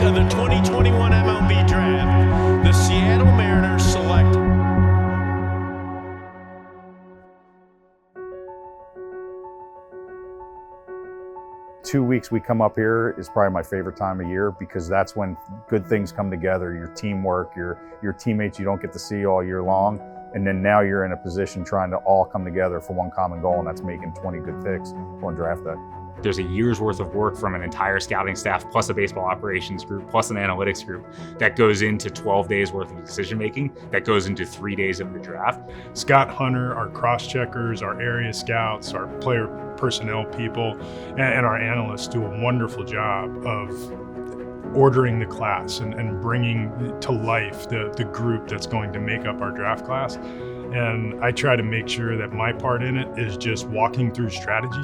of the 2021 MLB Draft, the Seattle Mariners select. Two weeks we come up here is probably my favorite time of year because that's when good things come together, your teamwork, your teammates you don't get to see all year long. And then now you're in a position trying to all come together for one common goal, and that's making 20 good picks on draft day. There's a year's worth of work from an entire scouting staff, plus a baseball operations group, plus an analytics group that goes into 12 days worth of decision making, that goes into 3 days of the draft. Scott Hunter, our cross-checkers, our area scouts, our player personnel people, and our analysts do a wonderful job of ordering the class and bringing to life the group that's going to make up our draft class. And I try to make sure that my part in it is just walking through strategy,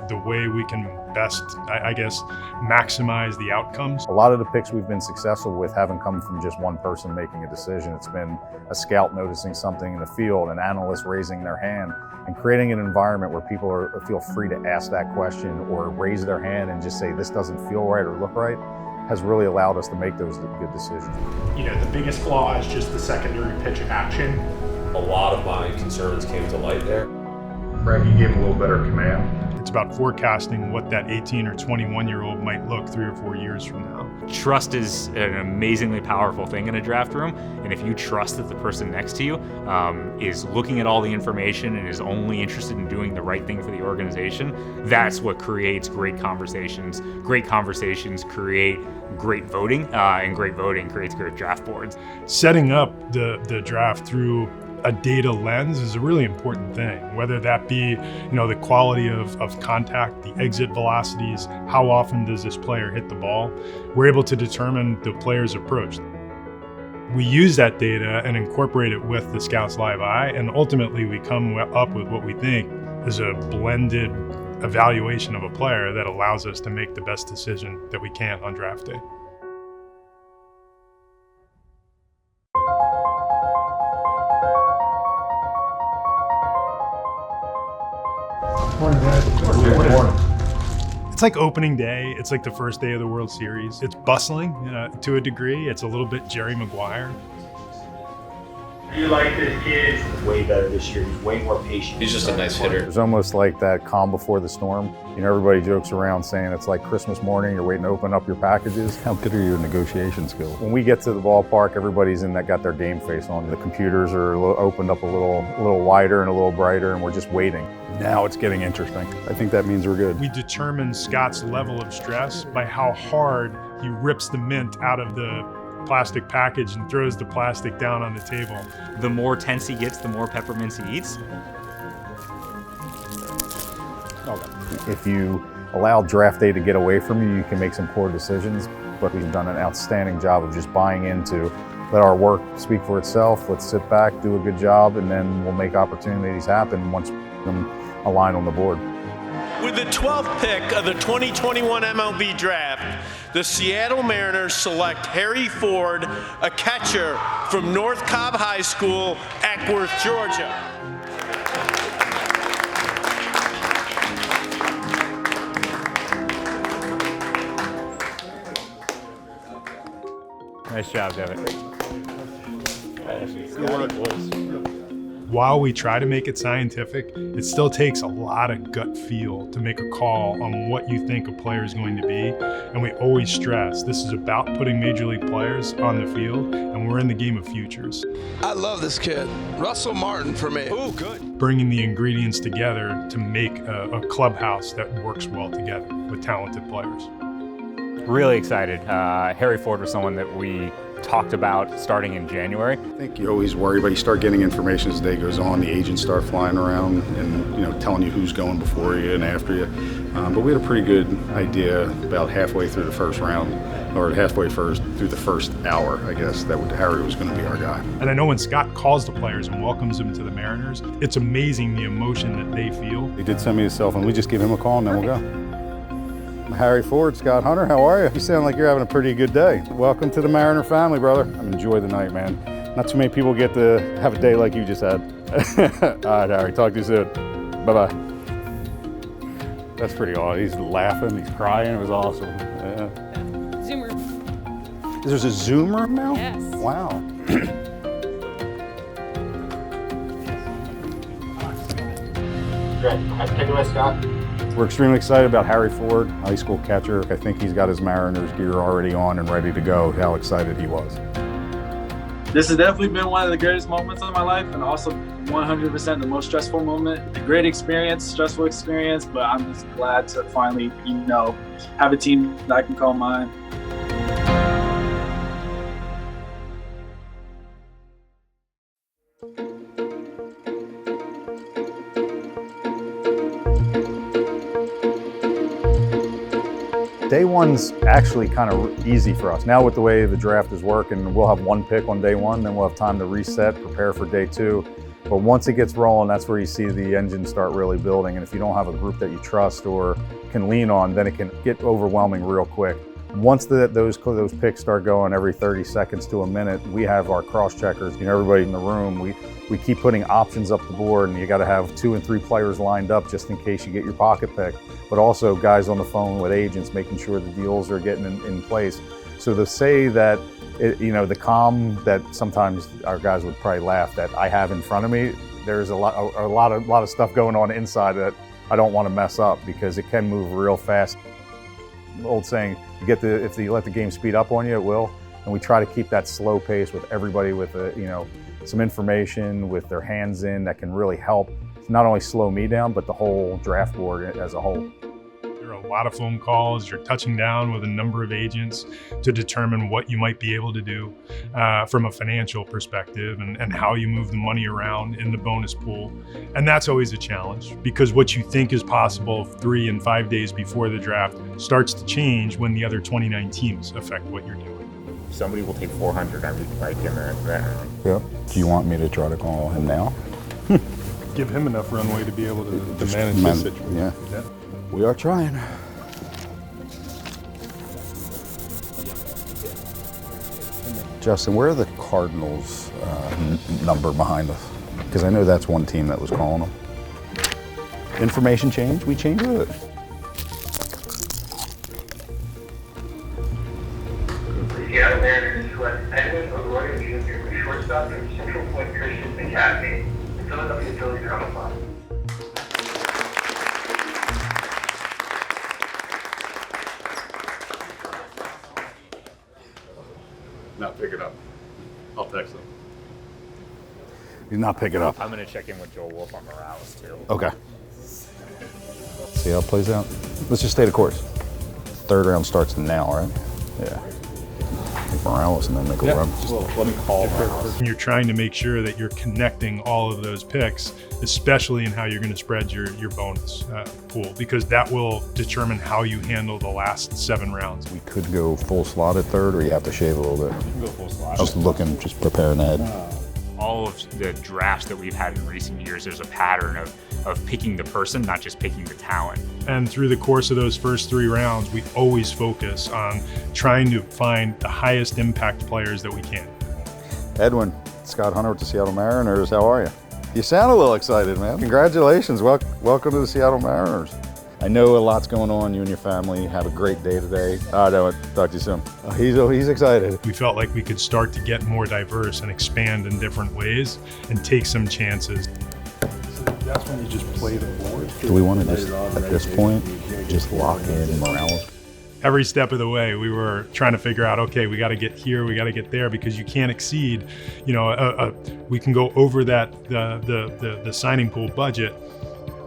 the way we can best, I guess, maximize the outcomes. A lot of the picks we've been successful with haven't come from just one person making a decision. It's been a scout noticing something in the field, an analyst raising their hand, and creating an environment where people feel free to ask that question or raise their hand and just say, this doesn't feel right or look right, has really allowed us to make those good decisions. You know, the biggest flaw is just the secondary pitch action. A lot of my concerns came to light there. Frankie gave him a little better command. It's about forecasting what that 18 or 21-year-old might look 3 or 4 years from now. Trust is an amazingly powerful thing in a draft room, and if you trust that the person next to you is looking at all the information and is only interested in doing the right thing for the organization, that's what creates great conversations. Great conversations create great voting, and great voting creates great draft boards. Setting up the draft through a data lens is a really important thing, whether that be, the quality of contact, the exit velocities, how often does this player hit the ball. We're able to determine the player's approach. We use that data and incorporate it with the Scouts Live Eye, and ultimately we come up with what we think is a blended evaluation of a player that allows us to make the best decision that we can on draft day. Morning, guys. Good morning. It's like opening day. It's like the first day of the World Series. It's bustling to a degree. It's a little bit Jerry Maguire. You like this kid? Way better this year. He's way more patient. He's just a nice hitter. It's almost like that calm before the storm. Everybody jokes around saying it's like Christmas morning, you're waiting to open up your packages. How good are your negotiation skills? When we get to the ballpark, everybody's got their game face on. The computers are opened up a little wider and a little brighter, and we're just waiting. Now it's getting interesting. I think that means we're good. We determine Scott's level of stress by how hard he rips the mint out of the plastic package and throws the plastic down on the table. The more tense he gets, the more peppermints he eats. If you allow draft day to get away from you, you can make some poor decisions, but we've done an outstanding job of just buying into, let our work speak for itself, let's sit back, do a good job, and then we'll make opportunities happen once them align on the board. With the 12th pick of the 2021 MLB Draft, the Seattle Mariners select Harry Ford, a catcher from North Cobb High School, Ackworth, Georgia. Nice job, Devin. While we try to make it scientific, it still takes a lot of gut feel to make a call on what you think a player is going to be. And we always stress this is about putting major league players on the field, and we're in the game of futures. I love this kid. Russell Martin for me. Oh, good. Bringing the ingredients together to make a clubhouse that works well together with talented players. Really excited. Harry Ford was someone that we talked about starting in January. I think you always worry, but you start getting information as the day goes on. The agents start flying around and telling you who's going before you and after you. But we had a pretty good idea about halfway through the first round, or halfway through the first hour, I guess, that Harry was going to be our guy. And I know when Scott calls the players and welcomes them to the Mariners, it's amazing the emotion that they feel. He did send me his cell phone. We just give him a call and then we'll go. Harry Ford, Scott Hunter, how are you? You sound like you're having a pretty good day. Welcome to the Mariner family, brother. Enjoy the night, man. Not too many people get to have a day like you just had. All right, Harry, talk to you soon. Bye-bye. That's pretty awesome. He's laughing, he's crying, it was awesome. Yeah. Zoomer. There's a Zoom room now? Yes. Wow. Great. Take it away, Scott. We're extremely excited about Harry Ford, high school catcher. I think he's got his Mariners gear already on and ready to go. How excited he was. This has definitely been one of the greatest moments of my life, and also 100% the most stressful moment. A great experience, stressful experience, but I'm just glad to finally, have a team that I can call mine. Day one's actually kind of easy for us. Now with the way the draft is working, we'll have one pick on day one, then we'll have time to reset, prepare for day two. But once it gets rolling, that's where you see the engine start really building. And if you don't have a group that you trust or can lean on, then it can get overwhelming real quick. Once those picks start going every 30 seconds to a minute, we have our cross-checkers, everybody in the room. We keep putting options up the board, and you got to have 2 and 3 players lined up just in case you get your pocket pick. But also guys on the phone with agents, making sure the deals are getting in place. So to say that, the calm that sometimes our guys would probably laugh that I have in front of me, there's a lot of stuff going on inside that I don't want to mess up because it can move real fast. Old saying, if you let the game speed up on you, it will. And we try to keep that slow pace with everybody with some information with their hands in that can really help not only slow me down, but the whole draft board as a whole. There are a lot of phone calls. You're touching down with a number of agents to determine what you might be able to do from a financial perspective and how you move the money around in the bonus pool. And that's always a challenge because what you think is possible 3 and 5 days before the draft starts to change when the other 29 teams affect what you're doing. Somebody will take 400 every like in the Yeah. Do you want me to try to call him now? Give him enough runway to be able to manage this situation. Yeah. We are trying. Justin, where are the Cardinals number behind us? Because I know that's one team that was calling them. Information change, we change with it. Seattle Mariners select Edwin O'Rourke Jr., shortstop from Central Point Christian Academy, Philadelphia Phillies drama club. Not pick it up. I'll text him. He's not picking up. I'm going to check in with Joel Wolf on Morales too. Okay. See how it plays out. Let's just stay the course. Third round starts now, right? Yeah. Take Morales and then make a run. Well, let me call Morales. You're trying to make sure that you're connecting all of those picks, especially in how you're going to spread your bonus pool, because that will determine how you handle the last 7 rounds. We could go full slot at third, or you have to shave a little bit. You can go full slot. Just preparing ahead. All of the drafts that we've had in recent years, there's a pattern of picking the person, not just picking the talent. And through the course of those first 3 rounds, we always focus on trying to find the highest impact players that we can. Edwin, Scott Hunter with the Seattle Mariners. How are you? You sound a little excited, man. Congratulations. Welcome to the Seattle Mariners. I know a lot's going on. You and your family have a great day today. All right, talk to you soon. He's excited. We felt like we could start to get more diverse and expand in different ways and take some chances. That's when you just play the board. Do we want to just, at this point, just lock in Morales? Every step of the way, we were trying to figure out, okay, we got to get here, we got to get there, because you can't exceed, we can go over that, the signing pool budget,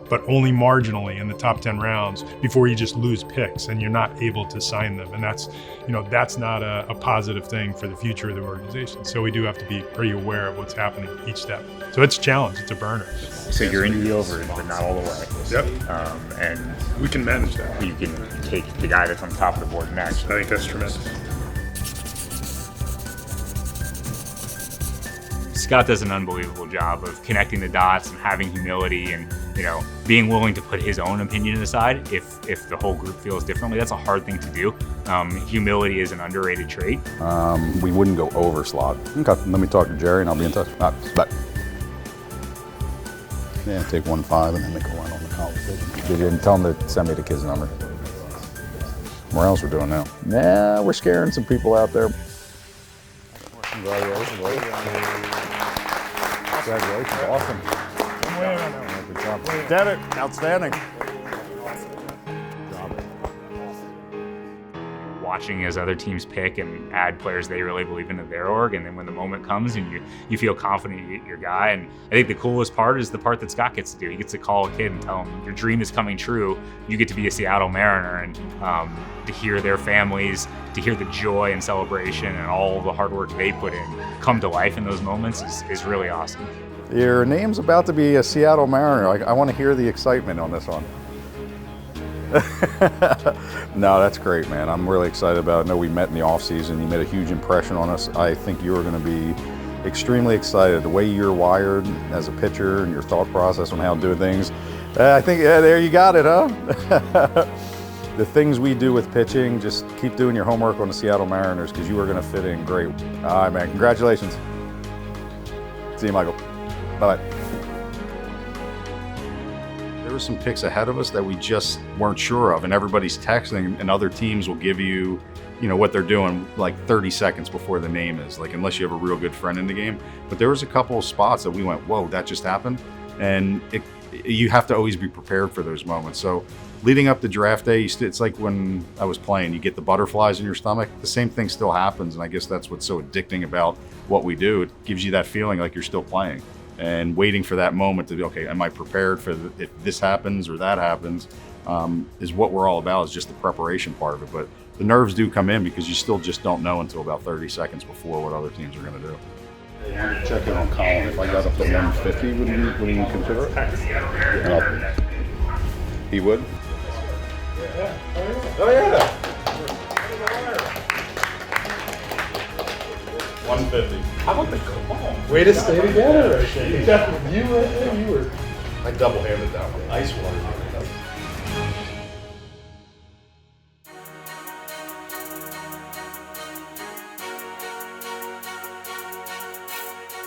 but only marginally in the top 10 rounds before you just lose picks and you're not able to sign them. And that's not a positive thing for the future of the organization. So we do have to be pretty aware of what's happening each step. So it's a challenge, it's a burner. So you're into the over, but not all the way. Yep. And we can manage that. You can take the guy that's on top of the board next. I think that's tremendous. Scott does an unbelievable job of connecting the dots and having humility and, being willing to put his own opinion aside if the whole group feels differently. That's a hard thing to do. Humility is an underrated trait. We wouldn't go over slot. Okay, let me talk to Jerry and I'll be in touch. All right, bye. Yeah, take 1-5 and then make a run on the conversation. And tell them to send me the kid's number. Morales we're doing now. Nah, we're scaring some people out there. Congratulations. Congratulations. Awesome. Good job. Did it. Outstanding. Watching as other teams pick and add players they really believe into their org, and then when the moment comes and you feel confident you get your guy. And I think the coolest part is the part that Scott gets to do. He gets to call a kid and tell him your dream is coming true. You get to be a Seattle Mariner, and to hear their families, to hear the joy and celebration and all the hard work they put in come to life in those moments is really awesome. Your name's about to be a Seattle Mariner. I want to hear the excitement on this one. No, that's great, man. I'm really excited about it. I know we met in the offseason. You made a huge impression on us. I think you are going to be extremely excited. The way you're wired as a pitcher and your thought process on how to do things. I think, yeah, there you got it, huh? The things we do with pitching, just keep doing your homework on the Seattle Mariners because you are going to fit in great. All right, man. Congratulations. See you, Michael. Bye-bye. There were some picks ahead of us that we just weren't sure of, and everybody's texting, and other teams will give you, what they're doing like 30 seconds before the name is, like unless you have a real good friend in the game. But there was a couple of spots that we went, whoa, that just happened, and you have to always be prepared for those moments. So leading up to draft day, it's like when I was playing, you get the butterflies in your stomach. The same thing still happens, and I guess that's what's so addicting about what we do. It gives you that feeling like you're still playing. And waiting for that moment to be, okay, am I prepared for if this happens or that happens, is what we're all about, is just the preparation part of it. But the nerves do come in because you still just don't know until about 30 seconds before what other teams are going to do. Check in on Colin. If I got up to 150, would you consider it? He would? Oh, yeah. 150. How about the call? Way to stay together right there. You definitely, you right there, you were. I double-handed that one. Ice water.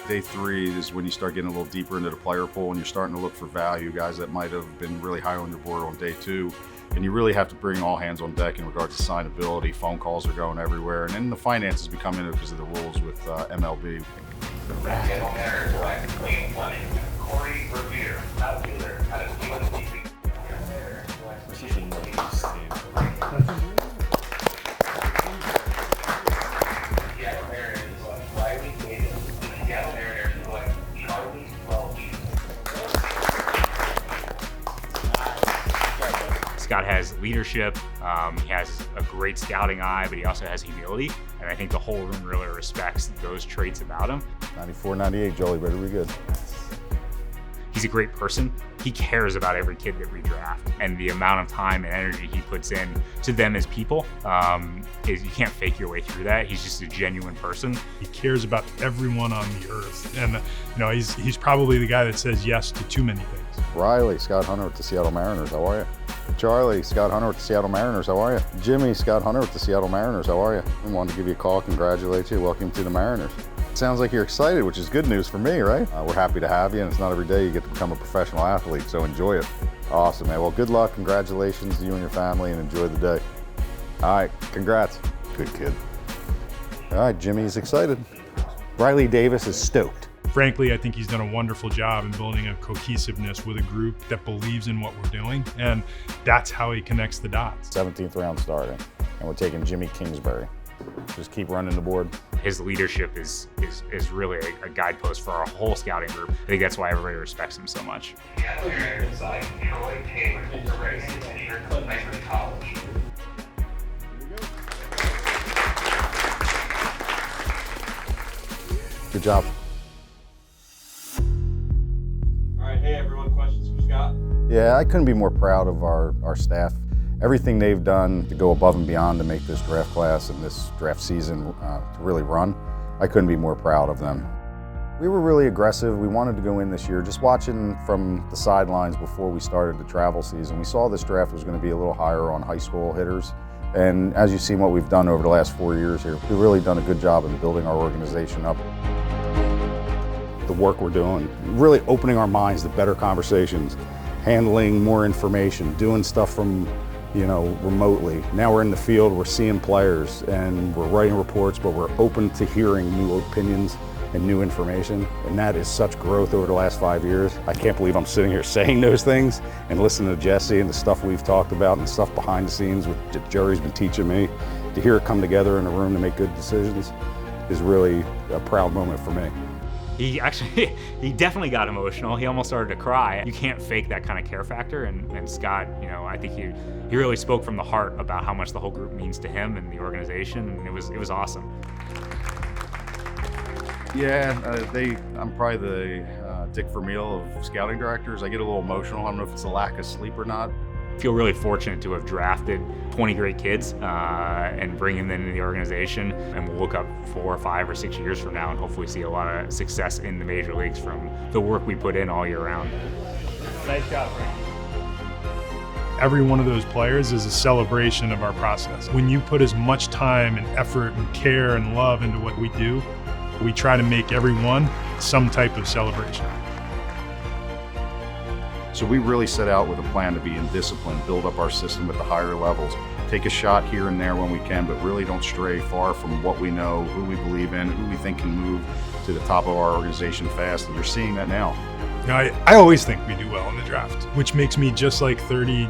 Day 3 is when you start getting a little deeper into the player pool and you're starting to look for value, guys that might have been really high on your board on day 2. And you really have to bring all hands on deck in regards to signability. Phone calls are going everywhere. And then the finances become in it because of the rules with MLB. Scott has leadership, he has a great scouting eye, but he also has humility, and I think the whole room really respects those traits about him. 94-98, Jolie, better be good. He's a great person. He cares about every kid that we draft, and the amount of time and energy he puts in to them as people, you can't fake your way through that. He's just a genuine person. He cares about everyone on the earth, and he's probably the guy that says yes to too many things. Riley, Scott Hunter with the Seattle Mariners, how are you? Charlie, Scott Hunter with the Seattle Mariners, how are you? Jimmy, Scott Hunter with the Seattle Mariners, how are you? I wanted to give you a call, congratulate you, welcome to the Mariners. Sounds like you're excited, which is good news for me, right? We're happy to have you, and it's not every day you get to become a professional athlete, so enjoy it. Awesome, man. Well, good luck, congratulations to you and your family, and enjoy the day. All right, congrats. Good kid. All right, Jimmy's excited. Riley Davis is stoked. Frankly, I think he's done a wonderful job in building a cohesiveness with a group that believes in what we're doing, and that's how he connects the dots. 17th round starting, and we're taking Jimmy Kingsbury. Just keep running the board. His leadership is really a guidepost for our whole scouting group. I think that's why everybody respects him so much. Good job. All right, hey everyone, questions for Scott? Yeah, I couldn't be more proud of our staff. Everything they've done to go above and beyond to make this draft class and this draft season to really run, I couldn't be more proud of them. We were really aggressive. We wanted to go in this year. Just watching from the sidelines before we started the travel season, we saw this draft was going to be a little higher on high school hitters. And as you've seen what we've done over the last 4 years here, we've really done a good job in building our organization up. The work we're doing, really opening our minds to better conversations, handling more information, doing stuff from remotely. Now we're in the field, we're seeing players, and we're writing reports, but we're open to hearing new opinions and new information. And that is such growth over the last 5 years. I can't believe I'm sitting here saying those things and listening to Jesse and the stuff we've talked about and the stuff behind the scenes that Jerry's been teaching me. To hear it come together in a room to make good decisions is really a proud moment for me. He definitely got emotional. He almost started to cry. You can't fake that kind of care factor, and Scott, I think he really spoke from the heart about how much the whole group means to him and the organization, and it was awesome. Yeah, I'm probably the Dick Vermeil of scouting directors. I get a little emotional. I don't know if it's a lack of sleep or not. I feel really fortunate to have drafted 20 great kids and bring them into the organization, and we'll look up 4 or 5 or 6 years from now and hopefully see a lot of success in the major leagues from the work we put in all year round. Nice job, Frank. Every one of those players is a celebration of our process. When you put as much time and effort and care and love into what we do, we try to make every one some type of celebration. So we really set out with a plan to be in discipline, build up our system at the higher levels, take a shot here and there when we can, but really don't stray far from what we know, who we believe in, who we think can move to the top of our organization fast, and you're seeing that now. I always think we do well in the draft, which makes me just like 30,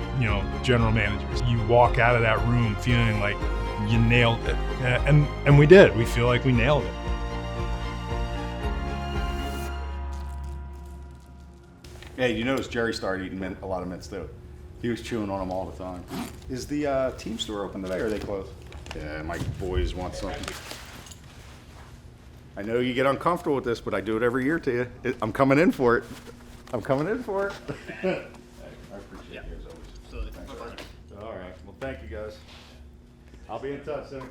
general managers. You walk out of that room feeling like you nailed it, and we did. We feel like we nailed it. Hey, you notice Jerry started eating a lot of mints too. He was chewing on them all the time. Is the team store open today or are they closed? Yeah, my boys want something. I know you get uncomfortable with this, but I do it every year to you. I'm coming in for it. I appreciate you as always. Thanks, all right. Well, thank you guys. I'll be in touch soon.